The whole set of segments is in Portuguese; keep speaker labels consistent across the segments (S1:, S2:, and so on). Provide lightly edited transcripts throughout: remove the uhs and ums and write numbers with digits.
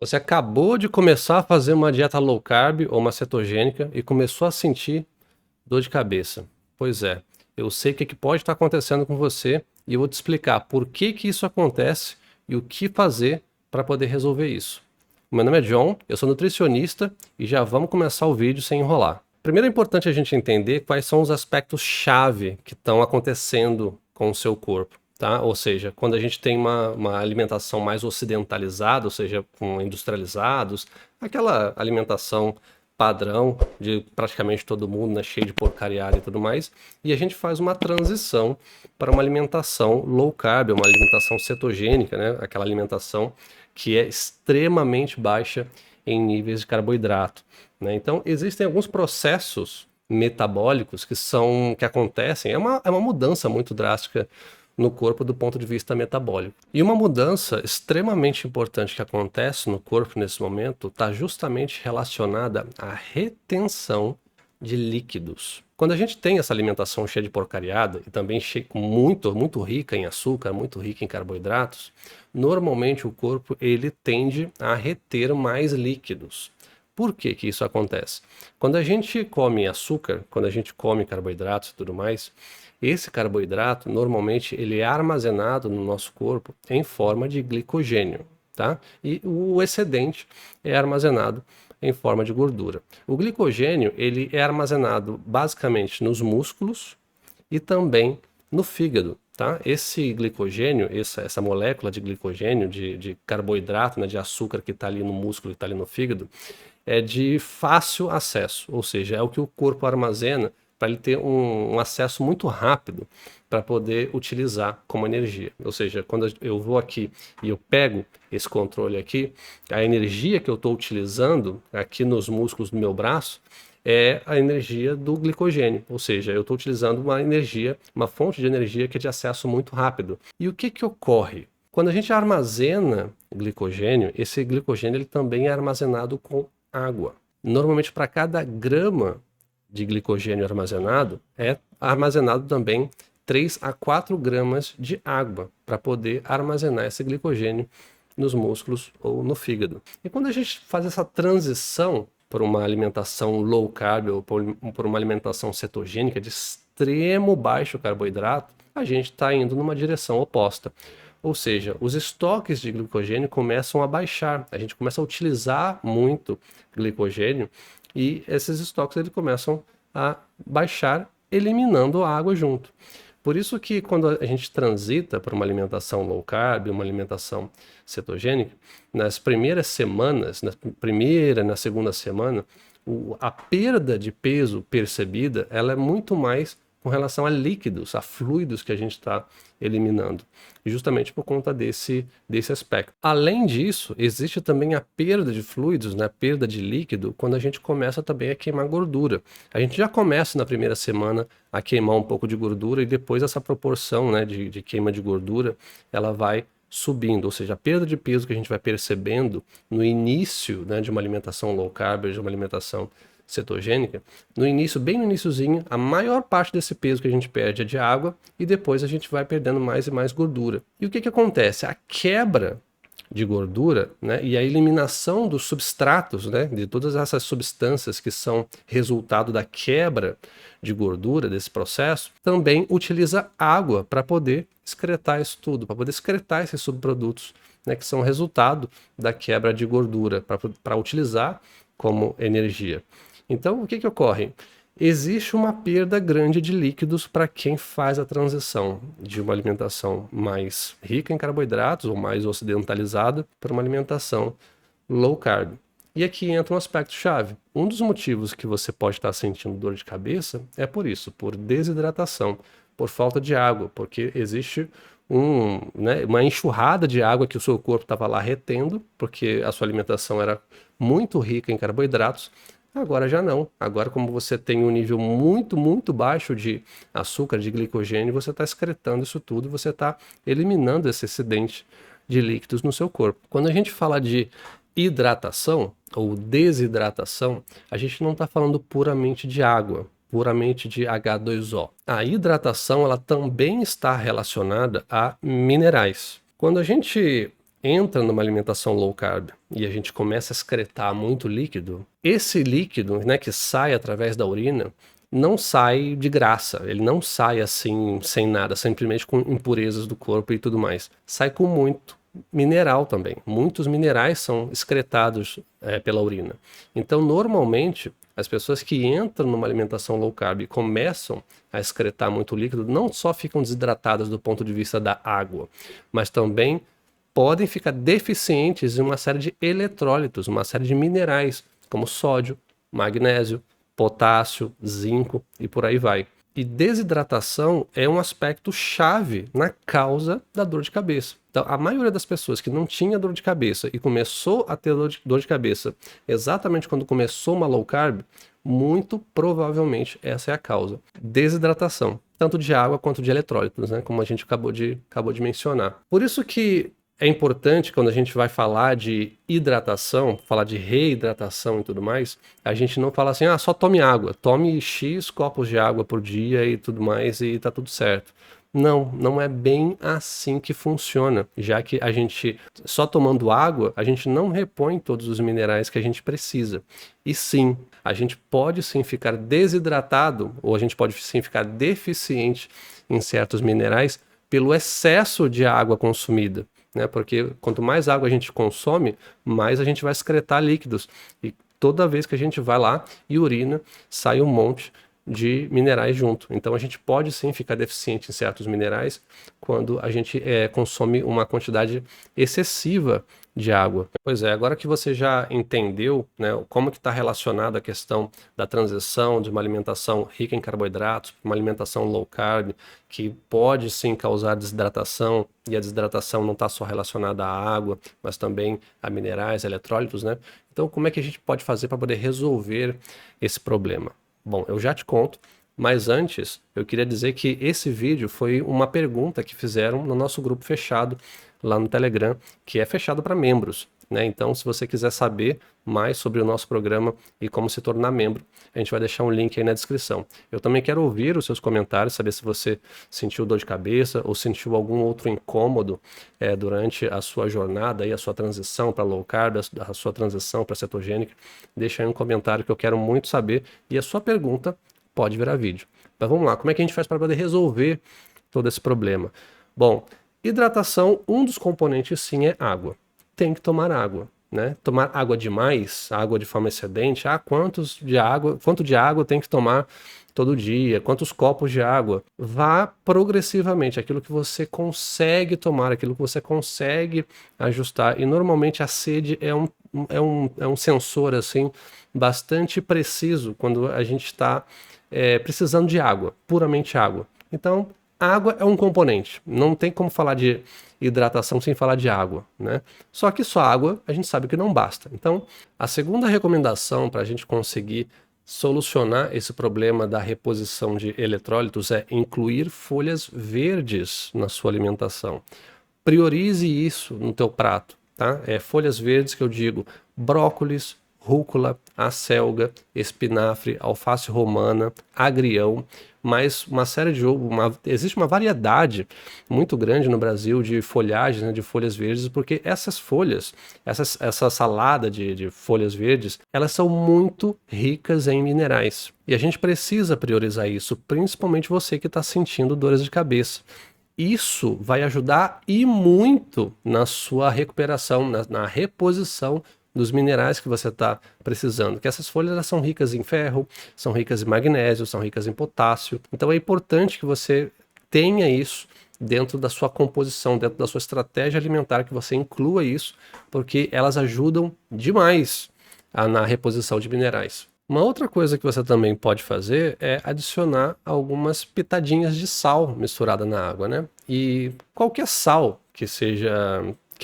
S1: Você acabou de começar a fazer uma dieta low carb ou uma cetogênica e começou a sentir dor de cabeça. Pois é, eu sei o que pode estar acontecendo com você e eu vou te explicar por que isso acontece e o que fazer para poder resolver isso. Meu nome é John, eu sou nutricionista e já vamos começar o vídeo sem enrolar. Primeiro é importante a gente entender quais são os aspectos-chave que estão acontecendo com o seu corpo. Tá? Ou seja, quando a gente tem uma alimentação mais ocidentalizada, ou seja, com industrializados, aquela alimentação padrão de praticamente todo mundo, né, cheio de porcariada e tudo mais, e a gente faz uma transição para uma alimentação low carb, uma alimentação cetogênica, né, aquela alimentação que é extremamente baixa em níveis de carboidrato, né? Então, existem alguns processos metabólicos que acontecem, é uma mudança muito drástica no corpo do ponto de vista metabólico. E uma mudança extremamente importante que acontece no corpo nesse momento está justamente relacionada à retenção de líquidos. Quando a gente tem essa alimentação cheia de porcariada e também muito rica em açúcar, muito rica em carboidratos, normalmente o corpo ele tende a reter mais líquidos. Por que que isso acontece? Quando a gente come açúcar, quando a gente come carboidratos e tudo mais, esse carboidrato normalmente ele é armazenado no nosso corpo em forma de glicogênio, tá? E o excedente é armazenado em forma de gordura. O glicogênio ele é armazenado basicamente nos músculos e também no fígado. Tá? Esse glicogênio, essa molécula de glicogênio, de carboidrato, né, de açúcar que está ali no músculo e está ali no fígado, é de fácil acesso, ou seja, é o que o corpo armazena para ele ter um acesso muito rápido para poder utilizar como energia. Ou seja, quando eu vou aqui e eu pego esse controle aqui, a energia que eu estou utilizando aqui nos músculos do meu braço é a energia do glicogênio, ou seja, eu estou utilizando uma energia, uma fonte de energia que é de acesso muito rápido. E o que que ocorre? Quando a gente armazena glicogênio, esse glicogênio ele também é armazenado com água. Normalmente, para cada grama de glicogênio armazenado, é armazenado também 3 a 4 gramas de água para poder armazenar esse glicogênio nos músculos ou no fígado. E quando a gente faz essa transição por uma alimentação low carb ou por uma alimentação cetogênica de extremo baixo carboidrato, a gente está indo numa direção oposta. Ou seja, os estoques de glicogênio começam a baixar, a gente começa a utilizar muito glicogênio e esses estoques eles começam a baixar, eliminando a água junto. Por isso que quando a gente transita para uma alimentação low carb, uma alimentação cetogênica, nas primeiras semanas, na primeira, na segunda semana, a perda de peso percebida, ela é muito mais com relação a líquidos, a fluidos que a gente está eliminando, justamente por conta desse aspecto. Além disso, existe também a perda de fluidos, né, perda de líquido, quando a gente começa também a queimar gordura. A gente já começa na primeira semana a queimar um pouco de gordura e depois essa proporção, né, de queima de gordura, ela vai subindo, ou seja, a perda de peso que a gente vai percebendo no início, né, de uma alimentação low carb, de uma alimentação cetogênica, no início, bem no iniciozinho, a maior parte desse peso que a gente perde é de água e depois a gente vai perdendo mais e mais gordura. E o que que acontece? A quebra de gordura, né, e a eliminação dos substratos, né, de todas essas substâncias que são resultado da quebra de gordura desse processo, também utiliza água para poder excretar isso tudo, para poder excretar esses subprodutos, né, que são resultado da quebra de gordura, para utilizar como energia. Então, o que que ocorre? Existe uma perda grande de líquidos para quem faz a transição de uma alimentação mais rica em carboidratos ou mais ocidentalizada para uma alimentação low carb. E aqui entra um aspecto chave. Um dos motivos que você pode estar sentindo dor de cabeça é por isso, por desidratação, por falta de água, porque existe uma enxurrada de água que o seu corpo estava lá retendo, porque a sua alimentação era muito rica em carboidratos. Agora já não. Agora, como você tem um nível muito, muito baixo de açúcar, de glicogênio, você está excretando isso tudo e você está eliminando esse excedente de líquidos no seu corpo. Quando a gente fala de hidratação ou desidratação, a gente não está falando puramente de água, puramente de H2O. A hidratação ela também está relacionada a minerais. Quando a gente entra numa alimentação low carb e a gente começa a excretar muito líquido, esse líquido, né, que sai através da urina, não sai de graça, ele não sai assim, sem nada, simplesmente com impurezas do corpo e tudo mais. Sai com muito mineral também. Muitos minerais são excretados pela urina. Então, normalmente, as pessoas que entram numa alimentação low carb e começam a excretar muito líquido, não só ficam desidratadas do ponto de vista da água, mas também podem ficar deficientes em uma série de eletrólitos, uma série de minerais, como sódio, magnésio, potássio, zinco e por aí vai. E desidratação é um aspecto chave na causa da dor de cabeça. Então, a maioria das pessoas que não tinha dor de cabeça e começou a ter dor de cabeça exatamente quando começou uma low carb, muito provavelmente essa é a causa. Desidratação, tanto de água quanto de eletrólitos, né? Como a gente acabou de mencionar. Por isso que é importante, quando a gente vai falar de hidratação, falar de reidratação e tudo mais, a gente não fala assim, só tome água, tome X copos de água por dia e tudo mais e tá tudo certo. Não, não é bem assim que funciona, já que a gente, só tomando água, a gente não repõe todos os minerais que a gente precisa. E sim, a gente pode sim ficar desidratado, ou a gente pode sim ficar deficiente em certos minerais pelo excesso de água consumida. Né? Porque quanto mais água a gente consome, mais a gente vai excretar líquidos. E toda vez que a gente vai lá e urina, sai um monte de minerais junto. Então a gente pode sim ficar deficiente em certos minerais quando a gente consome uma quantidade excessiva de água. Pois é, agora que você já entendeu, né, como que está relacionada a questão da transição de uma alimentação rica em carboidratos para uma alimentação low carb, que pode sim causar desidratação, e a desidratação não está só relacionada à água, mas também a minerais, eletrólitos, né? Então, como é que a gente pode fazer para poder resolver esse problema? Bom, eu já te conto, mas antes eu queria dizer que esse vídeo foi uma pergunta que fizeram no nosso grupo fechado lá no Telegram, que é fechado para membros, né? Então, se você quiser saber mais sobre o nosso programa e como se tornar membro, a gente vai deixar um link aí na descrição. Eu também quero ouvir os seus comentários, saber se você sentiu dor de cabeça ou sentiu algum outro incômodo durante a sua jornada e a sua transição para low carb, a sua transição para cetogênica. Deixa aí um comentário que eu quero muito saber e a sua pergunta pode virar vídeo. Mas vamos lá, como é que a gente faz para poder resolver todo esse problema? Bom, hidratação, um dos componentes sim é água. Tem que tomar água, né? Tomar água demais, água de forma excedente, quanto de água tem que tomar todo dia, quantos copos de água? Vá progressivamente, aquilo que você consegue tomar, aquilo que você consegue ajustar. E normalmente a sede é um sensor assim bastante preciso quando a gente está precisando de água, puramente água. Então, água é um componente, não tem como falar de hidratação sem falar de água, né? Só que só água a gente sabe que não basta. Então, a segunda recomendação para a gente conseguir solucionar esse problema da reposição de eletrólitos é incluir folhas verdes na sua alimentação. Priorize isso no teu prato, tá? Folhas verdes que eu digo, brócolis, rúcula, acelga, espinafre, alface romana, agrião, mas uma série de existe uma variedade muito grande no Brasil de folhagens, né, de folhas verdes, porque essas folhas, essa salada de folhas verdes, elas são muito ricas em minerais. E a gente precisa priorizar isso, principalmente você que está sentindo dores de cabeça. Isso vai ajudar e muito na sua recuperação, na reposição dos minerais que você está precisando, que essas folhas elas são ricas em ferro, são ricas em magnésio, são ricas em potássio. Então é importante que você tenha isso dentro da sua composição, dentro da sua estratégia alimentar, que você inclua isso, porque elas ajudam demais na reposição de minerais. Uma outra coisa que você também pode fazer é adicionar algumas pitadinhas de sal misturada na água, né? E qualquer sal que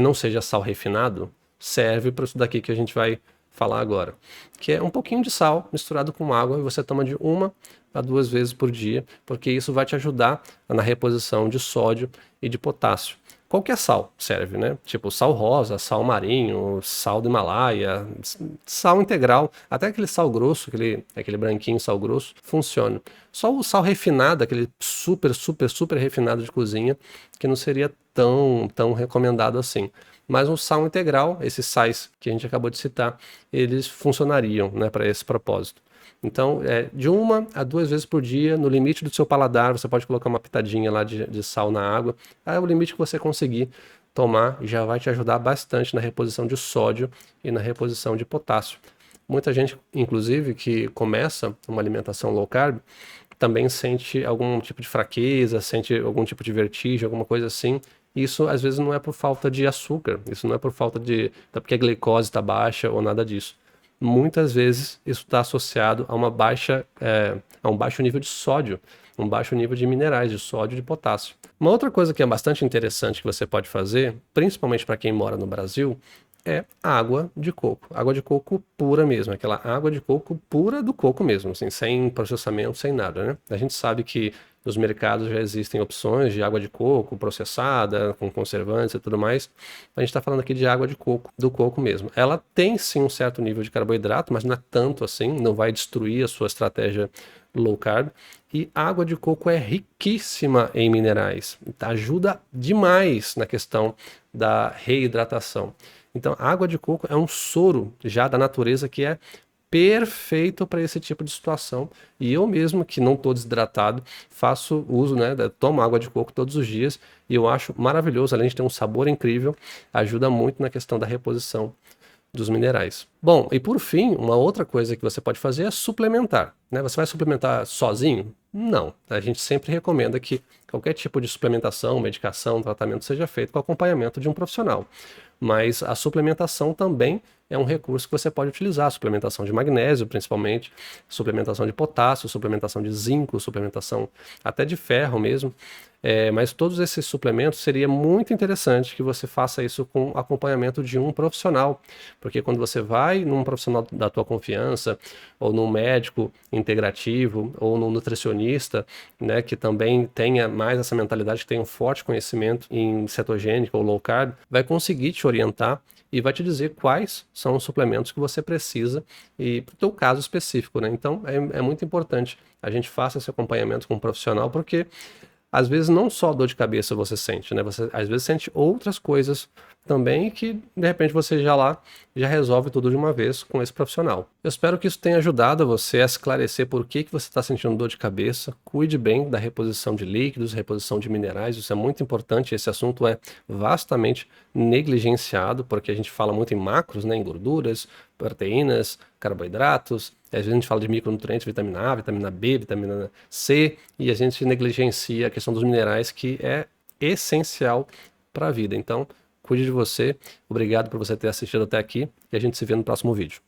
S1: não seja sal refinado serve para isso daqui que a gente vai falar agora, que é um pouquinho de sal misturado com água e você toma de 1 a 2 vezes por dia, porque isso vai te ajudar na reposição de sódio e de potássio. Qualquer sal serve, né? Tipo sal rosa, sal marinho, sal do Himalaia, sal integral, até aquele sal grosso, aquele branquinho sal grosso, funciona. Só o sal refinado, aquele super refinado de cozinha, que não seria tão recomendado assim. mas um sal integral, esses sais que a gente acabou de citar, eles funcionariam, né, para esse propósito. Então, de 1 a 2 vezes por dia, no limite do seu paladar, você pode colocar uma pitadinha lá de sal na água. Aí é o limite que você conseguir tomar, já vai te ajudar bastante na reposição de sódio e na reposição de potássio. Muita gente, inclusive, que começa uma alimentação low carb, também sente algum tipo de fraqueza, sente algum tipo de vertigem, alguma coisa assim. Isso às vezes não é por falta de açúcar, isso não é por falta porque a glicose está baixa ou nada disso. Muitas vezes isso está associado a a um baixo nível de sódio, um baixo nível de minerais, de sódio e de potássio. Uma outra coisa que é bastante interessante que você pode fazer, principalmente para quem mora no Brasil, é água de coco. Água de coco pura mesmo, aquela água de coco pura do coco mesmo, assim, sem processamento, sem nada, né? A gente sabe que nos mercados já existem opções de água de coco processada, com conservantes e tudo mais. A gente está falando aqui de água de coco, do coco mesmo. Ela tem sim um certo nível de carboidrato, mas não é tanto assim, não vai destruir a sua estratégia low carb. E a água de coco é riquíssima em minerais, ajuda demais na questão da reidratação. Então, a água de coco é um soro já da natureza que é perfeito para esse tipo de situação. E eu mesmo, que não estou desidratado, faço uso, né, tomo água de coco todos os dias e eu acho maravilhoso, além de ter um sabor incrível, ajuda muito na questão da reposição dos minerais. Bom, e por fim, uma outra coisa que você pode fazer é suplementar, né? Você vai suplementar sozinho? Não. A gente sempre recomenda que qualquer tipo de suplementação, medicação, tratamento seja feito com acompanhamento de um profissional. Mas a suplementação também é um recurso que você pode utilizar, suplementação de magnésio, principalmente, suplementação de potássio, suplementação de zinco, suplementação até de ferro mesmo. Mas todos esses suplementos seria muito interessante que você faça isso com acompanhamento de um profissional, porque quando você vai num profissional da tua confiança, ou num médico integrativo, ou num nutricionista, né, que também tenha mais essa mentalidade, que tenha um forte conhecimento em cetogênica ou low carb, vai conseguir te orientar e vai te dizer quais são os suplementos que você precisa e para o teu caso específico, né? Então é muito importante a gente faça esse acompanhamento com um profissional, porque às vezes não só dor de cabeça você sente, né? Você às vezes sente outras coisas também que de repente você já resolve tudo de uma vez com esse profissional. Eu espero que isso tenha ajudado você a esclarecer por que você está sentindo dor de cabeça. Cuide bem da reposição de líquidos, reposição de minerais, isso é muito importante. Esse assunto é vastamente negligenciado, porque a gente fala muito em macros, né? Em gorduras, proteínas, carboidratos. Às vezes a gente fala de micronutrientes, vitamina A, vitamina B, vitamina C, e a gente negligencia a questão dos minerais, que é essencial para a vida. Então, cuide de você. Obrigado por você ter assistido até aqui e a gente se vê no próximo vídeo.